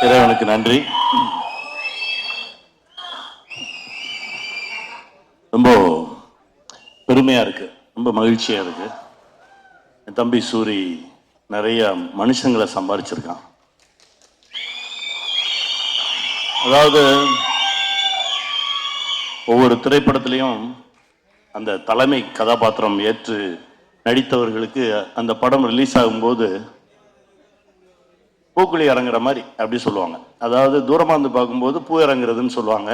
இறைவனுக்கு நன்றி. ரொம்ப பெருமையா இருக்கு, ரொம்ப மகிழ்ச்சியா இருக்கு. என் தம்பி சூரி நிறைய மனுஷங்களை சம்பாதிச்சிருக்கான். அதாவது ஒவ்வொரு திரைப்படத்திலையும் அந்த தலைமை கதாபாத்திரம் ஏற்று நடித்தவர்களுக்கு அந்த படம் ரிலீஸ் ஆகும்போது பூக்குழி இறங்குற மாதிரி அப்படி சொல்லுவாங்க. அதாவது தூரமாக இருந்து பார்க்கும்போது பூ இறங்குறதுன்னு சொல்லுவாங்க,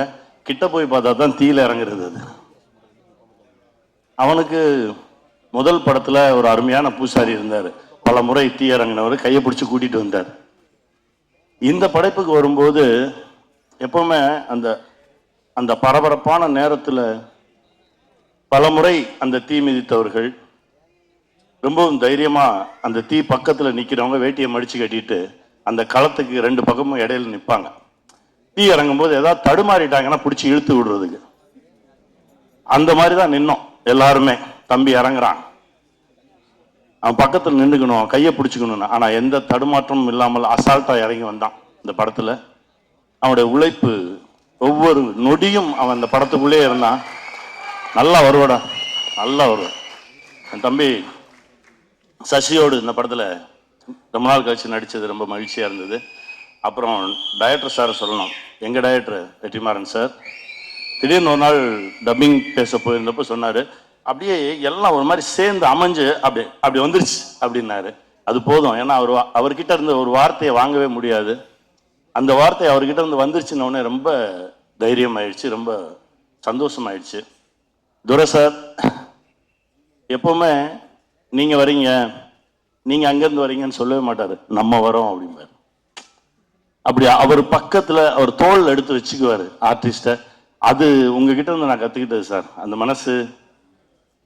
கிட்ட போய் பார்த்தா தான் தீயில இறங்குறது. அது அவனுக்கு முதல் படத்தில் ஒரு அருமையான பூசாரி இருந்தார், பல முறை தீ இறங்கினவர், கையை பிடிச்சி கூட்டிகிட்டு வந்தார். இந்த படைப்புக்கு வரும்போது எப்பவுமே அந்த அந்த பரபரப்பான நேரத்தில் பல முறை அந்த தீ மிதித்தவர்கள் ரொம்பவும் தைரியமாக அந்த தீ பக்கத்தில் நிற்கிறவங்க வேட்டியை மடித்து கட்டிட்டு அந்த களத்துக்கு ரெண்டு பக்கமும் இடையில நிற்பாங்க. தீ இறங்கும் போது ஏதாவது தடுமாறிட்டாங்கன்னா பிடிச்சி இழுத்து விடுறதுக்கு. அந்த மாதிரி தான் நின்னோம் எல்லாருமே. தம்பி இறங்குறான், அவன் பக்கத்தில் நின்றுக்கணும், கையை பிடிச்சிக்கணும். ஆனால் எந்த தடுமாற்றமும் இல்லாமல் அசால்ட்டாக இறங்கி வந்தான். இந்த படத்தில் அவனுடைய உழைப்பு, ஒவ்வொரு நொடியும் அவன் அந்த படத்துக்குள்ளே இருந்தான். நல்லா வருவாடா, நல்லா வருவான். என் தம்பி சசியோடு இந்த படத்தில் ரொம்ப நாள் கழிச்சு நடித்தது ரொம்ப மகிழ்ச்சியாக இருந்தது. அப்புறம் டைரக்டர் சார் சொல்லணும், எங்கள் டைரக்டர் வெற்றிமாறன் சார் திடீர்னு ஒரு நாள் டப்பிங் பேச போயிருந்தப்போ சொன்னார், அப்படியே எல்லாம் ஒரு மாதிரி சேர்ந்து அமைஞ்சு அப்படி வந்துருச்சு அப்படின்னாரு. அது போதும், ஏன்னா அவர்கிட்ட இருந்து ஒரு வார்த்தையை வாங்கவே முடியாது. அந்த வார்த்தை அவர்கிட்ட இருந்து வந்துருச்சுன்னொடனே ரொம்ப தைரியம் ஆயிடுச்சு, ரொம்ப சந்தோஷமாயிடுச்சு. துரை சார் எப்பவுமே நீங்கள் வரீங்க, நீங்கள் அங்கேருந்து வரீங்கன்னு சொல்லவே மாட்டார், நம்ம வரோம் அப்படிம்பார். அப்படி அவர் பக்கத்தில் அவர் தோல் எடுத்து வச்சுக்குவார் ஆர்டிஸ்ட்டை. அது உங்ககிட்ட இருந்து நான் கற்றுக்கிட்டது சார். அந்த மனசு,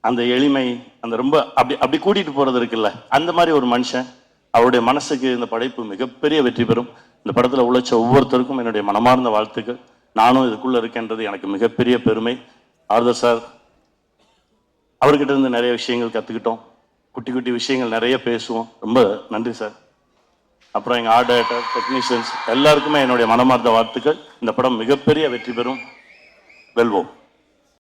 அந்த எளிமை, அந்த ரொம்ப அப்படி கூட்டிகிட்டு போகிறது இருக்குல்ல, அந்த மாதிரி ஒரு மனுஷன். அவருடைய மனசுக்கு இந்த படைப்பு மிகப்பெரிய வெற்றி பெறும். இந்த படத்தில் உழைச்ச ஒவ்வொருத்தருக்கும் என்னுடைய மனமார்ந்த வாழ்த்துக்கள். நானும் இதுக்குள்ளே இருக்கேன்றது எனக்கு மிகப்பெரிய பெருமை. ஆறுதல் சார், அவர்கிட்ட இருந்து நிறைய விஷயங்கள் கற்றுக்கிட்டோம், குட்டி குட்டி விஷயங்கள் நிறைய பேசுவோம். ரொம்ப நன்றி சார். அப்புறம் எங்கள் ஆர்ட் டைரக்டர், டெக்னீஷியன்ஸ் எல்லாருக்குமே என்னுடைய மனமார்ந்த வாழ்த்துக்கள். இந்த படம் மிகப்பெரிய வெற்றி பெறும். வெல்வோம்.